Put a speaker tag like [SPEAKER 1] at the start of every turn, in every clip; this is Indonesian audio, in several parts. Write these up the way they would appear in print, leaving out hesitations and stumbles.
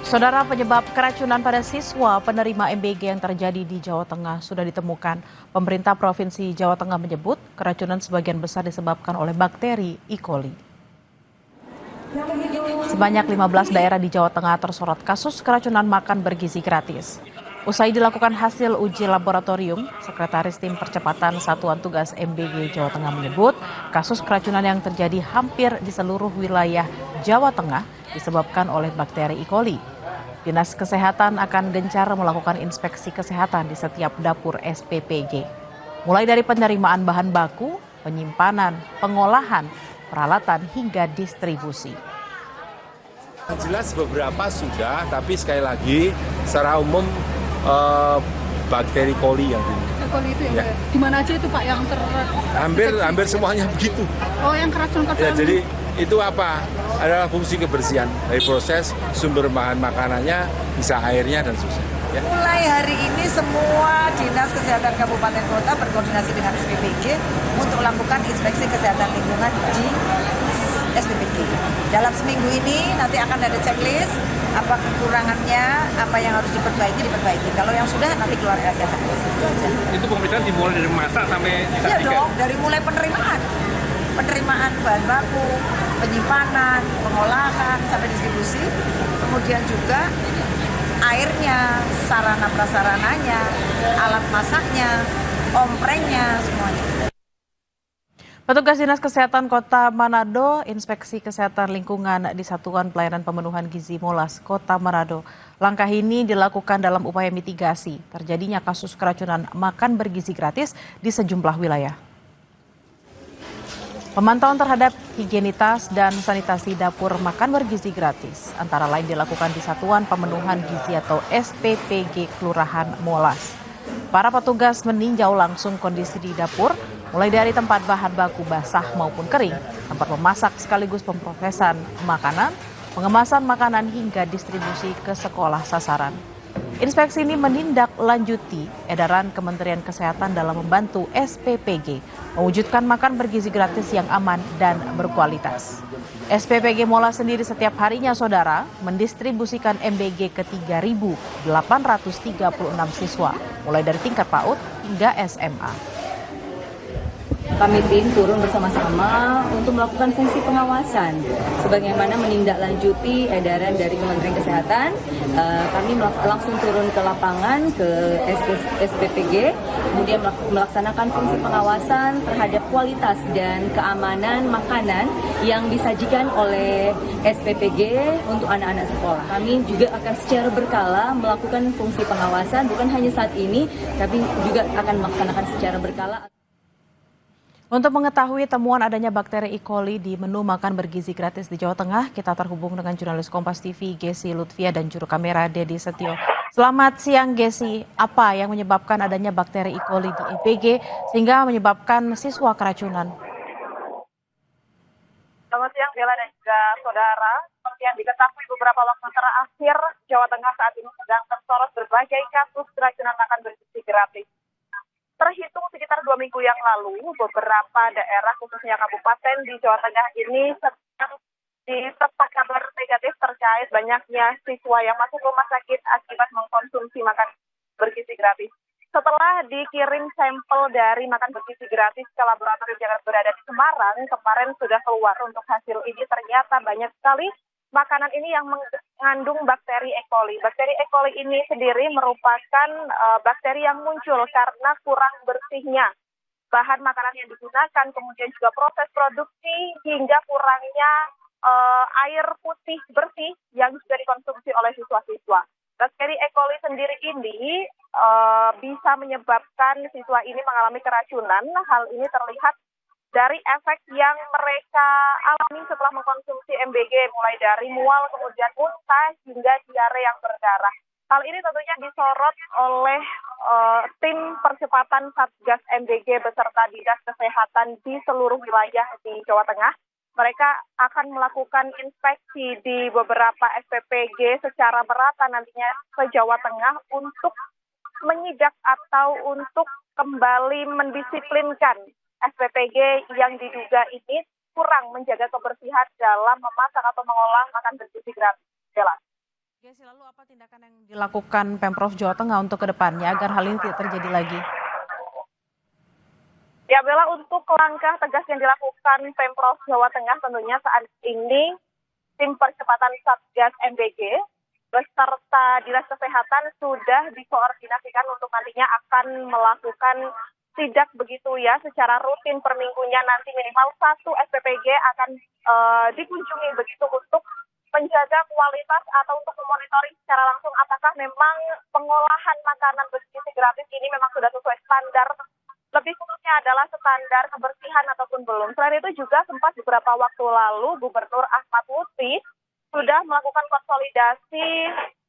[SPEAKER 1] Saudara, penyebab keracunan pada siswa penerima MBG yang terjadi di Jawa Tengah sudah ditemukan. Pemerintah Provinsi Jawa Tengah menyebut keracunan sebagian besar disebabkan oleh bakteri E. coli. Sebanyak 15 daerah di Jawa Tengah tersorot kasus keracunan makan bergizi gratis. Usai dilakukan hasil uji laboratorium, Sekretaris Tim Percepatan Satuan Tugas MBG Jawa Tengah menyebut kasus keracunan yang terjadi hampir di seluruh wilayah Jawa Tengah disebabkan oleh bakteri E. coli. Dinas Kesehatan akan gencar melakukan inspeksi kesehatan di setiap dapur SPPG, mulai dari penerimaan bahan baku, penyimpanan, pengolahan, peralatan, hingga distribusi.
[SPEAKER 2] Jelas beberapa sudah, tapi sekali lagi secara umum bakteri coli yang ini.
[SPEAKER 3] Coli itu ya? Di mana aja itu Pak yang
[SPEAKER 2] Hampir semuanya begitu.
[SPEAKER 3] Oh, yang keracunan.
[SPEAKER 2] Ya, jadi itu apa? Adalah fungsi kebersihan dari proses sumber bahan makanannya, bisa airnya dan sebagainya. Ya.
[SPEAKER 4] Mulai hari ini semua Dinas Kesehatan Kabupaten Kota berkoordinasi dengan SPPG untuk melakukan inspeksi kesehatan lingkungan di SPPG. Dalam seminggu ini nanti akan ada checklist apa kekurangannya, apa yang harus diperbaiki. Kalau yang sudah nanti keluar kesehatan.
[SPEAKER 5] Itu pemeriksaan dimulai dari masak sampai
[SPEAKER 4] iya dong, dari mulai penerimaan bahan baku, penyimpanan, pengolahan sampai distribusi, kemudian juga airnya, sarana prasarananya, alat masaknya, omprengnya, semuanya.
[SPEAKER 1] Petugas Dinas Kesehatan Kota Manado inspeksi kesehatan lingkungan di Satuan Pelayanan Pemenuhan Gizi Molas Kota Manado. Langkah ini dilakukan dalam upaya mitigasi terjadinya kasus keracunan makan bergizi gratis di sejumlah wilayah. Pemantauan terhadap higienitas dan sanitasi dapur makan bergizi gratis antara lain dilakukan di Satuan Pemenuhan Gizi atau SPPG Kelurahan Molas. Para petugas meninjau langsung kondisi di dapur, mulai dari tempat bahan baku basah maupun kering, tempat memasak sekaligus pemrosesan makanan, pengemasan makanan hingga distribusi ke sekolah sasaran. Inspeksi ini menindaklanjuti edaran Kementerian Kesehatan dalam membantu SPPG mewujudkan makan bergizi gratis yang aman dan berkualitas. SPPG Molas sendiri setiap harinya, saudara, mendistribusikan MBG ke 3.836 siswa, mulai dari tingkat PAUD hingga SMA.
[SPEAKER 6] Kami tim turun bersama-sama untuk melakukan fungsi pengawasan, sebagaimana menindaklanjuti edaran dari Kementerian Kesehatan. Kami langsung turun ke lapangan ke SPPG, kemudian melaksanakan fungsi pengawasan terhadap kualitas dan keamanan makanan yang disajikan oleh SPPG untuk anak-anak sekolah. Kami juga akan secara berkala melakukan fungsi pengawasan, bukan hanya saat ini, tapi juga akan melaksanakan secara berkala.
[SPEAKER 1] Untuk mengetahui temuan adanya bakteri E. coli di menu makan bergizi gratis di Jawa Tengah, kita terhubung dengan jurnalis Kompas TV Gesi Lutfia dan juru kamera Dedi Setio. Selamat siang Gesi, apa yang menyebabkan adanya bakteri E. coli di MBG sehingga menyebabkan siswa keracunan?
[SPEAKER 7] Selamat siang Bella dan juga saudara. Seperti yang diketahui beberapa waktu terakhir, Jawa Tengah saat ini sedang tersorot berbagai kasus keracunan makan bergizi gratis. Terhitung sekitar 2 minggu yang lalu, beberapa daerah khususnya kabupaten di Jawa Tengah ini sedang diterpa kabar negatif terkait banyaknya siswa yang masuk rumah sakit akibat mengkonsumsi makan bergizi gratis. Setelah dikirim sampel dari makan bergizi gratis ke laboratorium yang berada di Semarang, kemarin sudah keluar untuk hasil ini ternyata banyak sekali makanan ini yang mengandung bakteri E. coli. Bakteri E. coli ini sendiri merupakan bakteri yang muncul karena kurang bersihnya bahan makanan yang digunakan, kemudian juga proses produksi hingga kurangnya air putih bersih yang juga dikonsumsi oleh siswa-siswa. Bakteri E. coli sendiri ini bisa menyebabkan siswa ini mengalami keracunan. Hal ini terlihat dari efek yang mereka alami setelah mengkonsumsi MBG, mulai dari mual, kemudian muntah, hingga diare yang berdarah. Hal ini tentunya disorot oleh tim percepatan Satgas MBG beserta Dinas Kesehatan di seluruh wilayah di Jawa Tengah. Mereka akan melakukan inspeksi di beberapa SPPG secara merata nantinya ke Jawa Tengah untuk menyidak atau untuk kembali mendisiplinkan SPPG yang diduga ini kurang menjaga kebersihan dalam memasak atau mengolah makan bergizi gratis.
[SPEAKER 1] Gesi, lalu apa tindakan yang dilakukan Pemprov Jawa Tengah untuk kedepannya agar hal ini tidak terjadi lagi?
[SPEAKER 7] Ya Bella, untuk langkah tegas yang dilakukan Pemprov Jawa Tengah tentunya saat ini tim percepatan Satgas MBG beserta Dinas Kesehatan sudah dikoordinasikan untuk nantinya akan melakukan sidak begitu ya secara rutin per minggunya, nanti minimal 1 SPPG akan dikunjungi begitu untuk menjaga kualitas atau untuk memonitoring secara langsung apakah memang pengolahan makanan bergizi gratis ini memang sudah sesuai standar, lebih khususnya adalah standar kebersihan ataupun belum. Selain itu juga sempat beberapa waktu lalu Gubernur Ahmad Lutfi sudah melakukan konsolidasi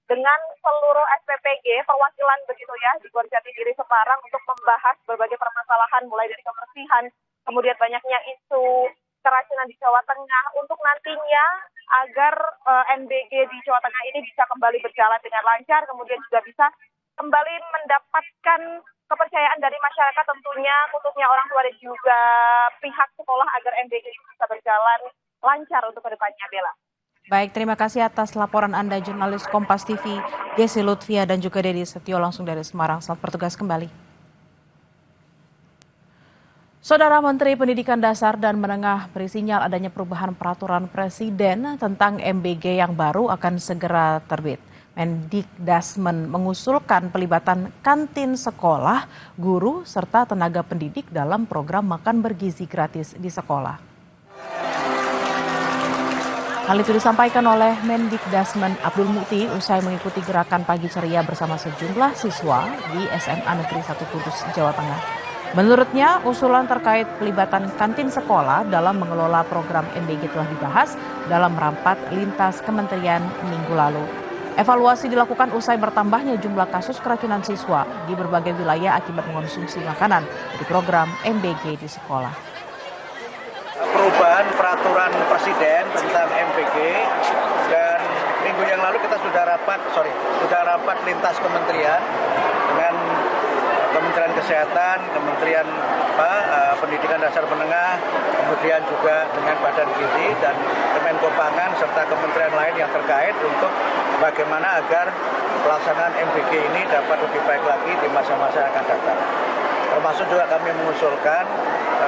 [SPEAKER 7] dengan seluruh SPPG perwakilan begitu ya di Gor Jatidiri Semarang untuk membahas berbagai permasalahan mulai dari kebersihan, kemudian banyaknya isu keracunan di Jawa Tengah untuk nantinya agar MBG di Jawa Tengah ini bisa kembali berjalan dengan lancar, kemudian juga bisa kembali mendapatkan kepercayaan dari masyarakat tentunya, khususnya orang tua dan juga pihak sekolah agar MBG bisa berjalan lancar untuk kedepannya, Bella.
[SPEAKER 1] Baik, terima kasih atas laporan Anda jurnalis Kompas TV, Gesi Lutfia dan juga Dedi Setio langsung dari Semarang. Selamat bertugas kembali. Saudara Menteri Pendidikan Dasar dan Menengah beri sinyal adanya perubahan peraturan Presiden tentang MBG yang baru akan segera terbit. Mendikdasmen mengusulkan pelibatan kantin sekolah, guru, serta tenaga pendidik dalam program makan bergizi gratis di sekolah. Hal itu disampaikan oleh Mendikdasmen Abdul Mukti usai mengikuti gerakan pagi ceria bersama sejumlah siswa di SMA Negeri 1 Kudus, Jawa Tengah. Menurutnya, usulan terkait pelibatan kantin sekolah dalam mengelola program MBG telah dibahas dalam rapat lintas kementerian minggu lalu. Evaluasi dilakukan usai bertambahnya jumlah kasus keracunan siswa di berbagai wilayah akibat mengonsumsi makanan di program MBG di sekolah.
[SPEAKER 8] Perubahan peraturan Presiden tentang MBG dan minggu yang lalu kita sudah rapat lintas kementerian dengan Kementerian Kesehatan, Kementerian Pendidikan Dasar Menengah, kemudian juga dengan Badan Gizi dan Kemenko Pangan serta kementerian lain yang terkait untuk bagaimana agar pelaksanaan MBG ini dapat lebih baik lagi di masa-masa yang akan datang. Termasuk juga kami mengusulkan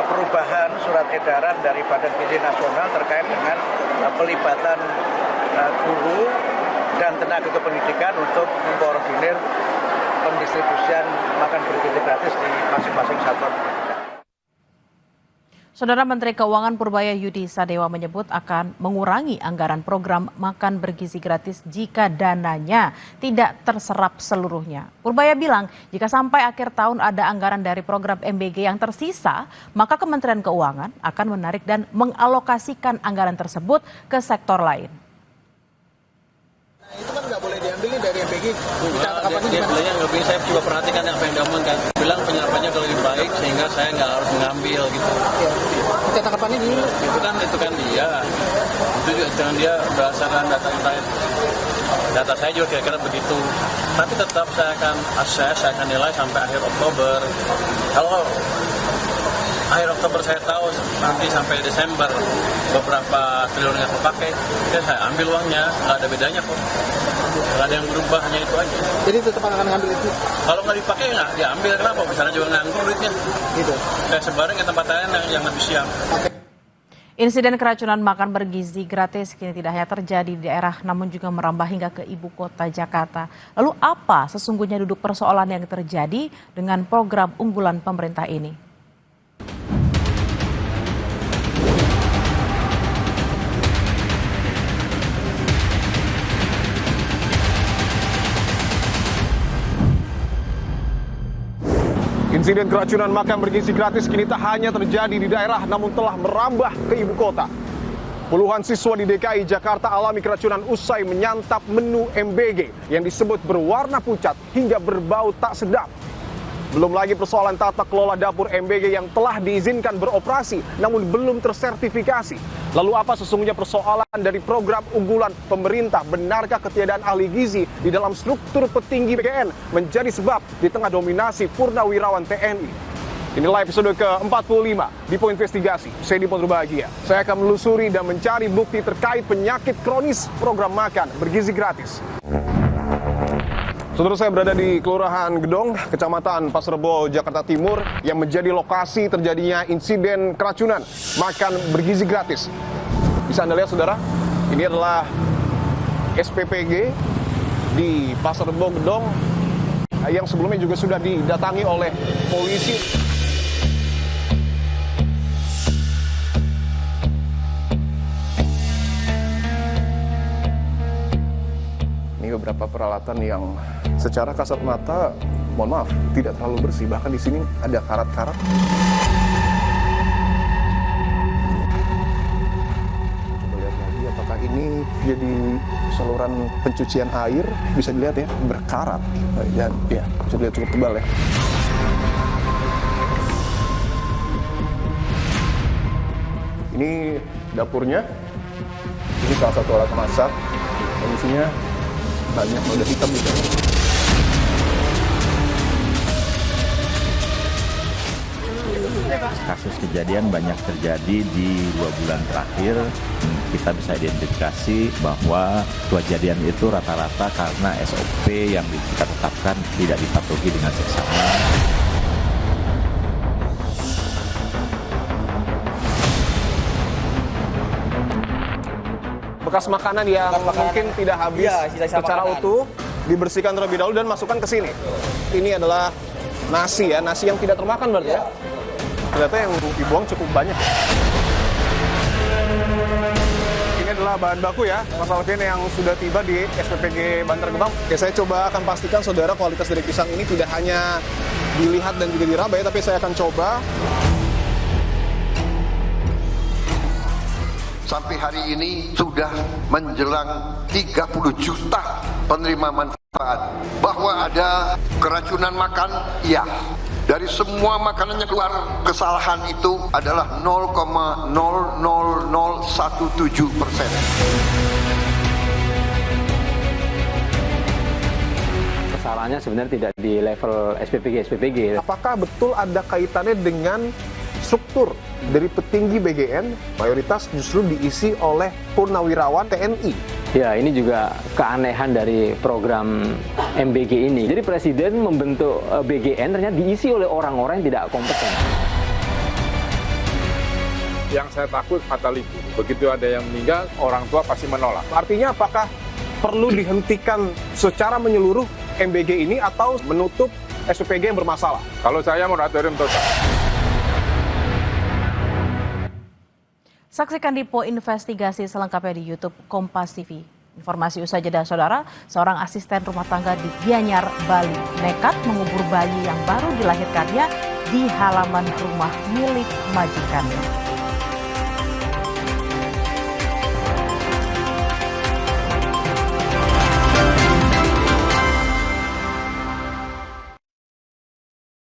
[SPEAKER 8] perubahan surat edaran dari Badan Gizi Nasional terkait dengan pelibatan guru dan tenaga kependidikan untuk mengkoordinir pendistribusian makan bergizi gratis di masing-masing satuan pendidikan.
[SPEAKER 1] Saudara Menteri Keuangan Purbaya Yudi Sadewa menyebut akan mengurangi anggaran program makan bergizi gratis jika dananya tidak terserap seluruhnya. Purbaya bilang jika sampai akhir tahun ada anggaran dari program MBG yang tersisa, maka Kementerian Keuangan akan menarik dan mengalokasikan anggaran tersebut ke sektor lain.
[SPEAKER 9] Itu kan nggak boleh diambil dari MBG.
[SPEAKER 5] Dia bilangnya nggak bisa, saya juga perhatikan apa yang diomongkan. Bilang penyerapannya kalau lebih baik sehingga saya nggak harus mengambil gitu.
[SPEAKER 9] Tangkapannya dulu.
[SPEAKER 5] Itu kan dia. Itu juga dengan dia berdasarkan data saya juga kira-kira begitu. Tapi tetap saya akan assess, saya akan nilai sampai akhir Oktober. Kalau akhir Oktober saya tahu nanti sampai Desember beberapa triliun yang terpakai, ya saya ambil uangnya, nggak ada bedanya kok. Nggak ada yang berubah, hanya itu aja.
[SPEAKER 9] Jadi tetap akan ngambil itu?
[SPEAKER 5] Kalau nggak dipakai nggak diambil, kenapa? Misalnya juga nganggur duitnya.
[SPEAKER 9] Gitu.
[SPEAKER 5] Saya sebarin ke tempat lain yang lebih siap.
[SPEAKER 1] Insiden keracunan makan bergizi gratis kini tidak hanya terjadi di daerah namun juga merambah hingga ke ibu kota Jakarta. Lalu apa sesungguhnya duduk persoalan yang terjadi dengan program unggulan pemerintah ini?
[SPEAKER 10] Insiden keracunan makan bergizi gratis kini tak hanya terjadi di daerah namun telah merambah ke ibu kota. Puluhan siswa di DKI Jakarta alami keracunan usai menyantap menu MBG yang disebut berwarna pucat hingga berbau tak sedap. Belum lagi persoalan tata kelola dapur MBG yang telah diizinkan beroperasi namun belum tersertifikasi. Lalu apa sesungguhnya persoalan dari program unggulan pemerintah? Benarkah ketiadaan ahli gizi di dalam struktur petinggi BKN menjadi sebab di tengah dominasi purnawirawan TNI? Inilah episode ke-45 di Poin Investigasi. Saya Dipon Bahagia. Saya akan menelusuri dan mencari bukti terkait penyakit kronis program makan bergizi gratis. Saudara, saya berada di Kelurahan Gedong, Kecamatan Pasar Rebo, Jakarta Timur, yang menjadi lokasi terjadinya insiden keracunan makan bergizi gratis. Bisa Anda lihat, saudara, ini adalah SPPG di Pasar Rebo Gedong yang sebelumnya juga sudah didatangi oleh polisi. Ini beberapa peralatan yang secara kasat mata, mohon maaf, tidak terlalu bersih. Bahkan di sini ada karat-karat. Coba lihat lagi, apakah ini jadi saluran pencucian air? Bisa dilihat ya, berkarat. Ya, bisa dilihat cukup tebal ya. Ini dapurnya. Ini salah satu alat masak. Isinya banyak noda hitam di sana.
[SPEAKER 11] Kasus kejadian banyak terjadi di 2 bulan terakhir. Kita bisa identifikasi bahwa kejadian itu rata-rata karena SOP yang kita tetapkan tidak dipatuhi dengan seksama.
[SPEAKER 10] Bekas makanan yang mungkin tidak habis secara utuh dibersihkan terlebih dahulu dan masukkan ke sini. Ini adalah nasi ya, nasi yang tidak termakan berarti ya. Ternyata yang dibuang cukup banyak. Ini adalah bahan baku ya, Mas Alvin, yang sudah tiba di SPPG Bantar Gebang. Oke, saya coba akan pastikan saudara kualitas dari pisang ini tidak hanya dilihat dan juga diraba ya, tapi saya akan coba.
[SPEAKER 12] Sampai hari ini sudah menjelang 30 juta penerima manfaat. Bahwa ada keracunan makan, ya. Dari semua makanan yang keluar, kesalahan itu adalah 0,00017%.
[SPEAKER 13] Kesalahannya sebenarnya tidak di level SPPG.
[SPEAKER 10] Apakah betul ada kaitannya dengan struktur dari petinggi BGN, mayoritas justru diisi oleh purnawirawan TNI?
[SPEAKER 13] Ya, ini juga keanehan dari program MBG ini. Jadi Presiden membentuk BGN ternyata diisi oleh orang-orang yang tidak kompeten.
[SPEAKER 2] Yang saya takut fatality. Begitu ada yang meninggal, orang tua pasti menolak.
[SPEAKER 10] Artinya apakah perlu dihentikan secara menyeluruh MBG ini atau menutup SPPG yang bermasalah?
[SPEAKER 2] Kalau saya moratorium total.
[SPEAKER 1] Saksikan Dipo investigasi selengkapnya di YouTube Kompas TV. Informasi usai jeda, saudara, seorang asisten rumah tangga di Gianyar, Bali, nekat mengubur bayi yang baru dilahirkannya di halaman rumah milik majikannya.